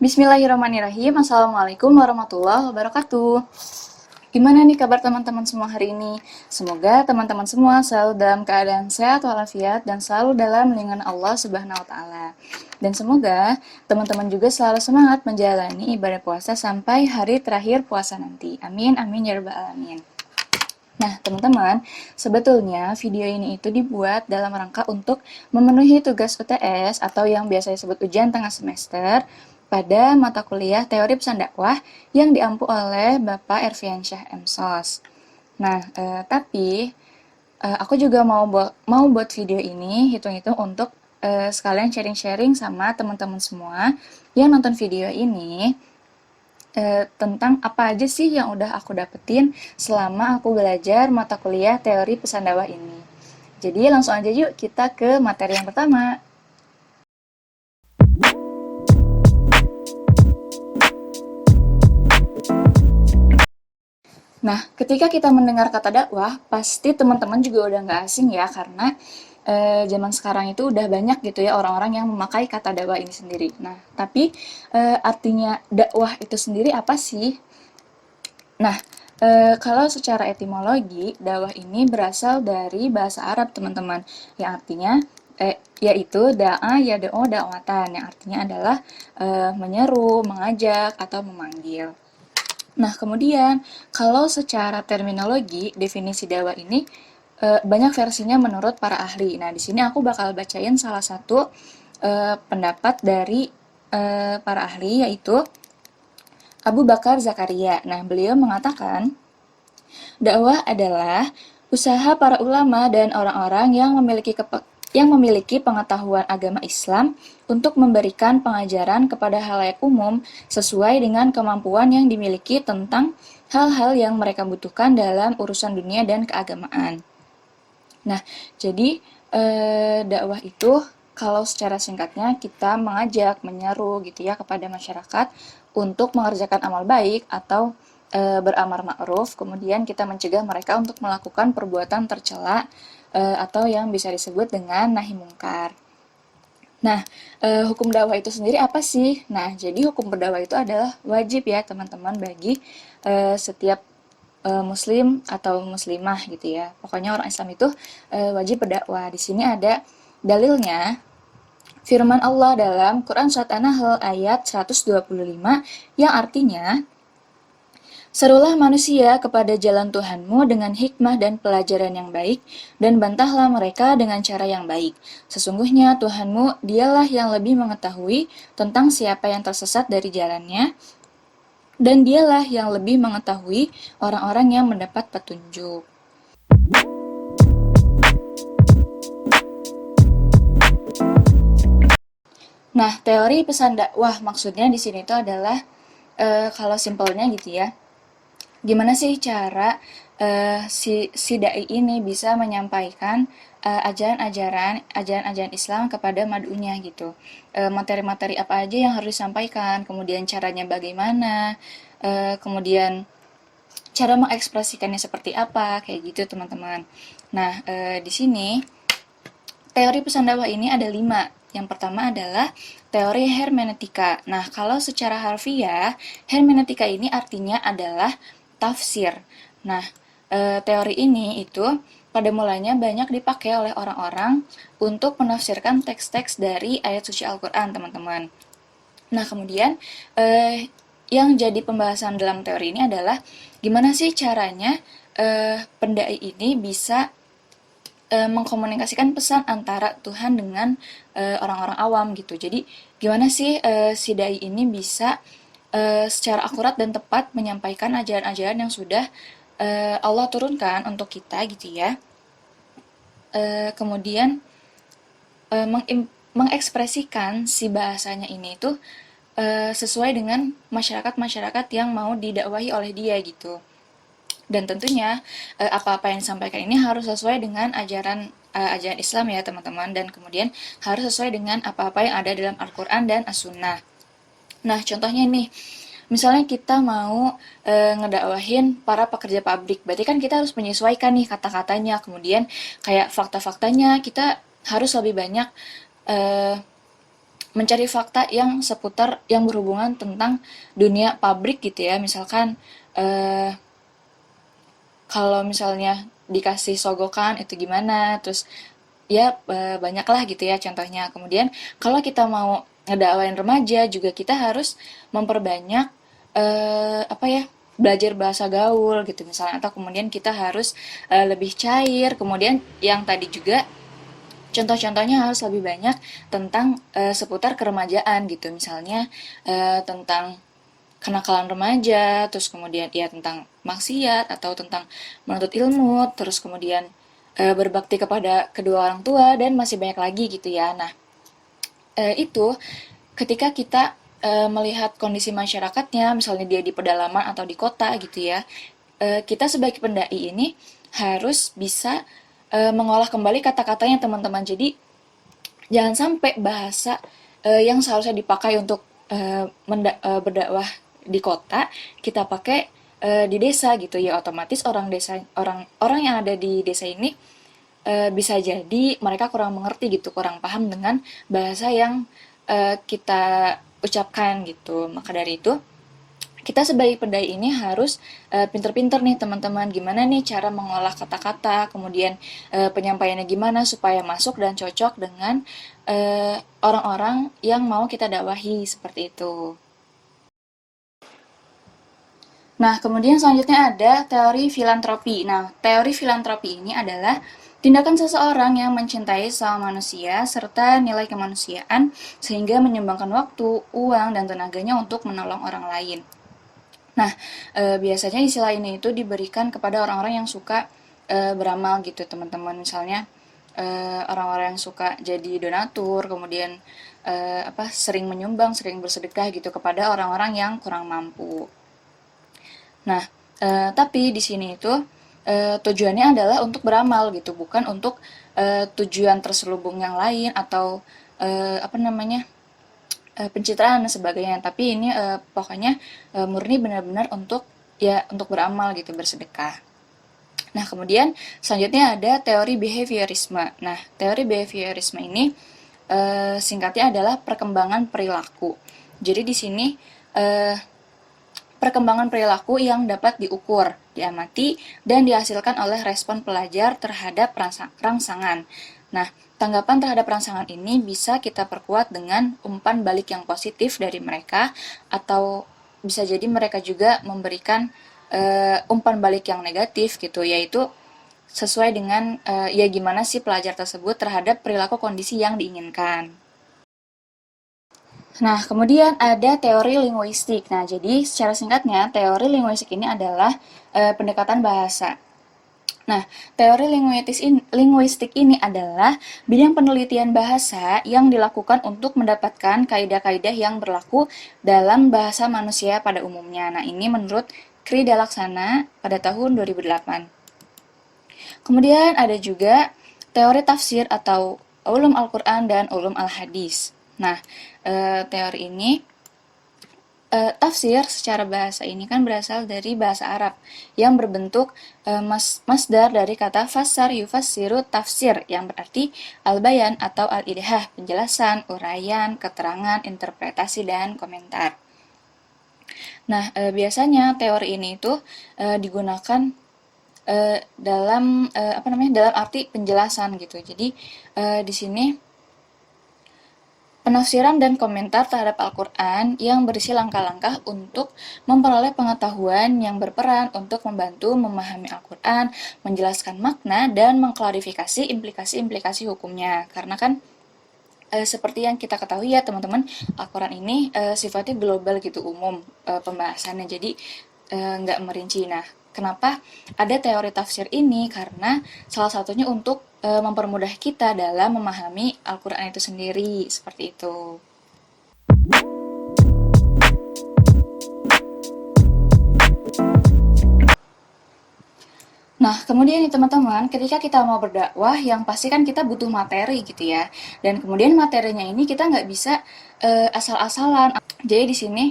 Bismillahirrahmanirrahim. Assalamualaikum warahmatullahi wabarakatuh. Gimana nih kabar teman-teman semua hari ini? Semoga teman-teman semua selalu dalam keadaan sehat walafiat dan selalu dalam lindungan Allah Subhanahu wa taala. Dan semoga teman-teman juga selalu semangat menjalani ibadah puasa sampai hari terakhir puasa nanti. Amin amin ya rabbal alamin. Nah, teman-teman, sebetulnya video ini itu dibuat dalam rangka untuk memenuhi tugas UTS atau yang biasa disebut ujian tengah semester pada mata kuliah Teori Pesan Dakwah yang diampu oleh Bapak Erfiansyah MSOS. Nah, tapi aku juga mau buat video ini hitung-hitung untuk sekalian sharing-sharing sama teman-teman semua yang nonton video ini tentang apa aja sih yang udah aku dapetin selama aku belajar mata kuliah teori pesan dakwah ini. Jadi langsung aja yuk kita ke materi yang pertama. Nah, ketika kita mendengar kata dakwah, pasti teman-teman juga udah nggak asing ya, karena zaman sekarang itu udah banyak gitu ya orang-orang yang memakai kata dakwah ini sendiri. Nah, tapi artinya dakwah itu sendiri apa sih? Nah, kalau secara etimologi, dakwah ini berasal dari bahasa Arab, teman-teman, yang artinya yaitu da'a yad'u da'watan, yang artinya adalah menyeru, mengajak, atau memanggil. Nah, kemudian kalau secara terminologi, definisi dakwah ini banyak versinya menurut para ahli. Nah, di sini aku bakal bacain salah satu pendapat dari para ahli, yaitu Abu Bakar Zakaria. Nah, beliau mengatakan, dakwah adalah usaha para ulama dan orang-orang yang memiliki pengetahuan agama Islam untuk memberikan pengajaran kepada halayak umum sesuai dengan kemampuan yang dimiliki tentang hal-hal yang mereka butuhkan dalam urusan dunia dan keagamaan. Nah, jadi dakwah itu kalau secara singkatnya kita mengajak, menyeru gitu ya kepada masyarakat untuk mengerjakan amal baik atau beramar ma'ruf, kemudian kita mencegah mereka untuk melakukan perbuatan tercela atau yang bisa disebut dengan nahi mungkar. Nah, hukum dakwah itu sendiri apa sih? Nah, jadi hukum berdakwah itu adalah wajib ya teman-teman bagi setiap muslim atau muslimah gitu ya. Pokoknya orang Islam itu wajib berdakwah. Di sini ada dalilnya. Firman Allah dalam Quran Surat An-Nahl ayat 125 yang artinya, serulah manusia kepada jalan Tuhanmu dengan hikmah dan pelajaran yang baik, dan bantahlah mereka dengan cara yang baik. Sesungguhnya Tuhanmu dialah yang lebih mengetahui tentang siapa yang tersesat dari jalannya, dan dialah yang lebih mengetahui orang-orang yang mendapat petunjuk. Nah, teori pesan dakwah maksudnya di sini itu adalah kalau simpelnya gitu ya, gimana sih cara si dai ini bisa menyampaikan ajaran-ajaran Islam kepada madunya gitu. Materi-materi apa aja yang harus disampaikan, kemudian caranya bagaimana, kemudian cara mengekspresikannya seperti apa, kayak gitu teman-teman. Nah, di sini teori pesan dakwah ini ada 5. Yang pertama adalah teori hermeneutika. Nah, kalau secara harfiah, hermeneutika ini artinya adalah tafsir. Nah, teori ini itu pada mulanya banyak dipakai oleh orang-orang untuk menafsirkan teks-teks dari ayat suci Al-Quran, teman-teman. Nah, kemudian yang jadi pembahasan dalam teori ini adalah gimana sih caranya pendai ini bisa mengkomunikasikan pesan antara Tuhan dengan orang-orang awam gitu. Jadi gimana sih si dai ini bisa secara akurat dan tepat menyampaikan ajaran-ajaran yang sudah Allah turunkan untuk kita gitu ya. Kemudian mengekspresikan si bahasanya ini itu sesuai dengan masyarakat-masyarakat yang mau didakwahi oleh dia gitu. Dan tentunya apa-apa yang disampaikan ini harus sesuai dengan ajaran Islam ya teman-teman, dan kemudian harus sesuai dengan apa-apa yang ada dalam Al-Quran dan As-Sunnah. Nah, contohnya nih, misalnya kita mau ngedakwahin para pekerja pabrik, berarti kan kita harus menyesuaikan nih kata-katanya, kemudian kayak fakta-faktanya kita harus lebih banyak eh, mencari fakta yang seputar yang berhubungan tentang dunia pabrik gitu ya. Misalkan eh, kalau misalnya dikasih sogokan itu gimana, terus ya banyak lah gitu ya contohnya. Kemudian kalau kita mau ngedakwain remaja juga kita harus memperbanyak apa ya, belajar bahasa gaul gitu misalnya, atau kemudian kita harus lebih cair. Kemudian yang tadi juga contoh-contohnya harus lebih banyak tentang seputar keremajaan gitu, misalnya tentang kenakalan remaja, terus kemudian ya tentang maksiat atau tentang menuntut ilmu, terus kemudian berbakti kepada kedua orang tua, dan masih banyak lagi gitu ya. Nah, itu ketika kita melihat kondisi masyarakatnya, misalnya dia di pedalaman atau di kota gitu ya, kita sebagai pendai ini harus bisa mengolah kembali kata-katanya teman-teman. Jadi jangan sampai bahasa yang seharusnya dipakai untuk berdakwah di kota kita pakai di desa gitu ya. Otomatis orang yang ada di desa ini bisa jadi mereka kurang mengerti gitu, kurang paham dengan bahasa yang kita ucapkan gitu. Maka dari itu kita sebagai pendai ini harus pinter-pinter nih teman-teman, gimana nih cara mengolah kata-kata, kemudian penyampaiannya gimana supaya masuk dan cocok dengan orang-orang yang mau kita dakwahi seperti itu. Nah, kemudian selanjutnya ada teori filantropi. Nah, teori filantropi ini adalah tindakan seseorang yang mencintai sesama manusia serta nilai kemanusiaan sehingga menyumbangkan waktu, uang, dan tenaganya untuk menolong orang lain. Nah, biasanya istilah ini itu diberikan kepada orang-orang yang suka beramal gitu, teman-teman. Misalnya orang-orang yang suka jadi donatur, kemudian sering menyumbang, sering bersedekah gitu kepada orang-orang yang kurang mampu. Nah, tapi di sini itu tujuannya adalah untuk beramal gitu, bukan untuk tujuan terselubung yang lain atau apa namanya, pencitraan dan sebagainya. Tapi ini pokoknya murni benar-benar untuk ya untuk beramal gitu, bersedekah. Nah, kemudian selanjutnya ada teori behaviorisme. Nah, teori behaviorisme ini singkatnya adalah perkembangan perilaku. Jadi di sini eh, perkembangan perilaku yang dapat diukur, diamati, dan dihasilkan oleh respon pelajar terhadap rangsangan. Nah, tanggapan terhadap rangsangan ini bisa kita perkuat dengan umpan balik yang positif dari mereka, atau bisa jadi mereka juga memberikan umpan balik yang negatif gitu, yaitu sesuai dengan ya gimana sih pelajar tersebut terhadap perilaku kondisi yang diinginkan. Nah, kemudian ada teori linguistik. Nah, jadi secara singkatnya, teori linguistik ini adalah pendekatan bahasa. Nah, teori linguistik ini adalah bidang penelitian bahasa yang dilakukan untuk mendapatkan kaidah-kaidah yang berlaku dalam bahasa manusia pada umumnya. Nah, ini menurut Kri Dalaksana pada tahun 2008. Kemudian ada juga teori tafsir atau ulum Al-Quran dan ulum Al-Hadis. Nah, teori ini tafsir secara bahasa ini kan berasal dari bahasa Arab yang berbentuk masdar dari kata fassar yufassiru tafsir yang berarti al-bayan atau al-idhah, penjelasan, uraian, keterangan, interpretasi, dan komentar. Nah, biasanya teori ini itu digunakan dalam dalam arti penjelasan gitu. Jadi di sini penafsiran dan komentar terhadap Al-Quran yang berisi langkah-langkah untuk memperoleh pengetahuan yang berperan untuk membantu memahami Al-Quran, menjelaskan makna, dan mengklarifikasi implikasi-implikasi hukumnya. Karena kan seperti yang kita ketahui ya teman-teman, Al-Quran ini sifatnya global gitu, umum pembahasannya, jadi nggak merinci. Nah, kenapa ada teori tafsir ini? Karena salah satunya untuk mempermudah kita dalam memahami Al-Quran itu sendiri, seperti itu. Nah, kemudian nih teman-teman, ketika kita mau berdakwah, yang pasti kan kita butuh materi gitu ya. Dan kemudian materinya ini kita nggak bisa asal-asalan. Jadi di sini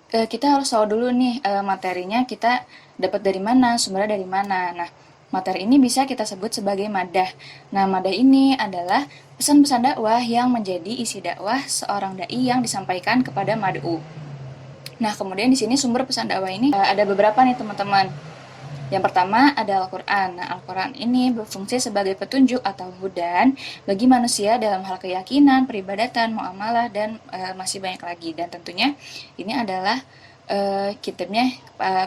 kita harus tahu dulu nih materinya kita dapat dari mana, sumbernya dari mana. Nah, Materi ini bisa kita sebut sebagai madah. Nah, madah ini adalah pesan-pesan dakwah yang menjadi isi dakwah seorang dai yang disampaikan kepada mad'u. Nah, kemudian di sini sumber pesan dakwah ini ada beberapa nih teman-teman. Yang pertama ada Al-Quran. Nah, Al-Quran ini berfungsi sebagai petunjuk atau hudan bagi manusia dalam hal keyakinan, peribadatan, muamalah, dan masih banyak lagi. Dan tentunya ini adalah kitabnya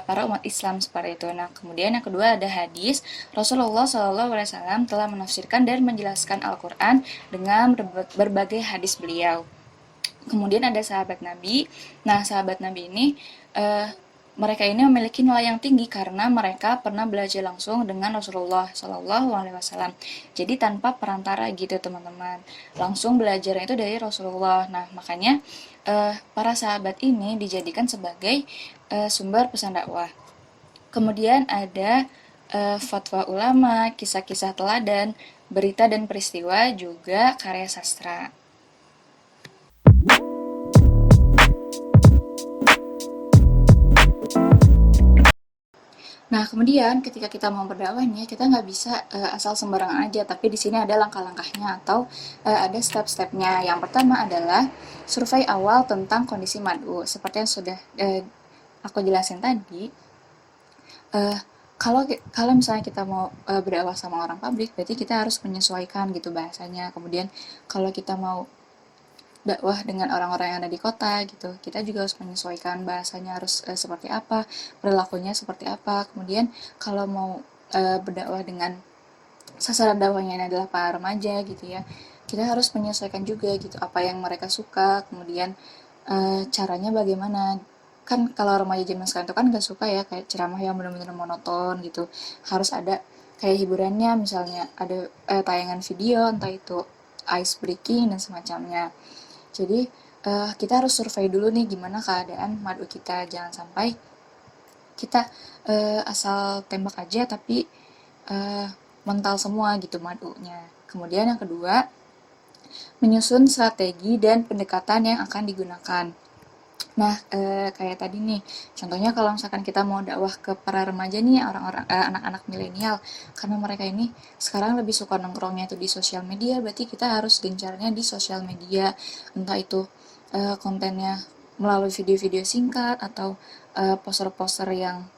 para umat Islam seperti itu. Nah, kemudian yang kedua ada hadis. Rasulullah SAW telah menafsirkan dan menjelaskan Al-Quran dengan berbagai hadis beliau. Kemudian ada sahabat Nabi. Nah, sahabat Nabi ini eh, mereka ini memiliki nilai yang tinggi karena mereka pernah belajar langsung dengan Rasulullah Shallallahu Alaihi Wasallam. Jadi tanpa perantara gitu teman-teman, langsung belajar itu dari Rasulullah. Nah, makanya para sahabat ini dijadikan sebagai sumber pesan dakwah. Kemudian ada fatwa ulama, kisah-kisah teladan, berita dan peristiwa, juga karya sastra. Nah, kemudian ketika kita mau berdakwah nih, kita nggak bisa asal sembarangan aja, tapi di sini ada langkah-langkahnya atau ada step-stepnya. Yang pertama adalah survei awal tentang kondisi mad'u. Seperti yang sudah aku jelasin tadi, eh, kalau kalau misalnya kita mau berdakwah sama orang publik, berarti kita harus menyesuaikan gitu bahasanya. Kemudian kalau kita mau dakwah dengan orang-orang yang ada di kota gitu, kita juga harus menyesuaikan bahasanya harus seperti apa, perilakunya seperti apa. Kemudian kalau mau berdakwah dengan sasaran dakwahnya adalah para remaja gitu ya, kita harus menyesuaikan juga gitu apa yang mereka suka. Kemudian caranya bagaimana, kan kalau remaja zaman sekarang itu kan gak suka ya kayak ceramah yang benar-benar monoton gitu, harus ada kayak hiburannya, misalnya ada tayangan video, entah itu ice breaking dan semacamnya. Jadi kita harus survei dulu nih gimana keadaan madu kita, jangan sampai kita asal tembak aja tapi uh, mental semua gitu madunya. Kemudian yang kedua, menyusun strategi dan pendekatan yang akan digunakan. Nah, kayak tadi nih, contohnya kalau misalkan kita mau dakwah ke para remaja nih, orang-orang anak-anak milenial, karena mereka ini sekarang lebih suka nongkrongnya itu di sosial media, berarti kita harus gencarnya di sosial media, entah itu kontennya melalui video-video singkat atau poster-poster yang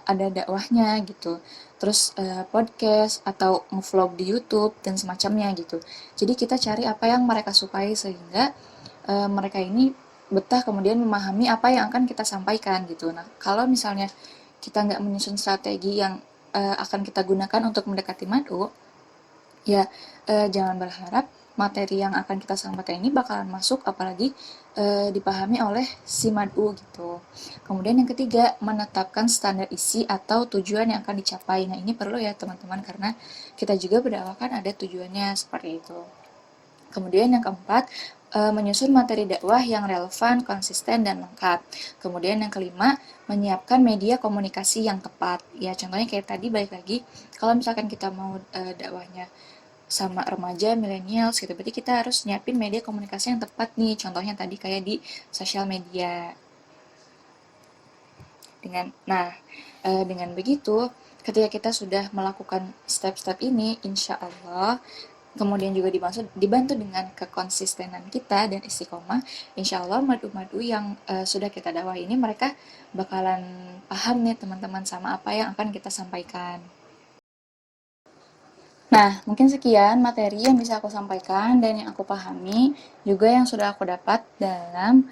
ada dakwahnya gitu. Terus podcast atau ngevlog di YouTube dan semacamnya gitu. Jadi kita cari apa yang mereka sukai sehingga mereka ini betah kemudian memahami apa yang akan kita sampaikan gitu. Nah, kalau misalnya kita nggak menyusun strategi yang akan kita gunakan untuk mendekati mad'u, ya jangan berharap materi yang akan kita sampaikan ini bakalan masuk, apalagi dipahami oleh si mad'u gitu. Kemudian yang ketiga, menetapkan standar isi atau tujuan yang akan dicapai. Nah, ini perlu ya teman-teman, karena kita juga berdakwah kan ada tujuannya seperti itu. Kemudian yang keempat, menyusun materi dakwah yang relevan, konsisten, dan lengkap. Kemudian yang kelima, menyiapkan media komunikasi yang tepat. Ya, contohnya kayak tadi balik lagi, kalau misalkan kita mau dakwahnya sama remaja, milenial gitu, berarti kita harus nyiapin media komunikasi yang tepat nih. Contohnya tadi kayak di sosial media. Dengan begitu, ketika kita sudah melakukan step-step ini, insya Allah, kemudian juga dibantu dengan kekonsistenan kita dan istiqomah, insya Allah madu-madu yang sudah kita dakwah ini mereka bakalan paham nih teman-teman sama apa yang akan kita sampaikan. Nah, mungkin sekian materi yang bisa aku sampaikan dan yang aku pahami, juga yang sudah aku dapat dalam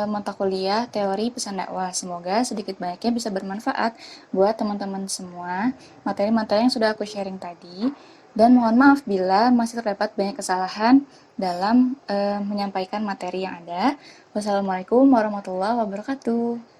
mata kuliah teori pesan dakwah. Semoga sedikit banyaknya bisa bermanfaat buat teman-teman semua materi-materi yang sudah aku sharing tadi. Dan mohon maaf bila masih terdapat banyak kesalahan dalam menyampaikan materi yang ada. Wassalamualaikum warahmatullahi wabarakatuh.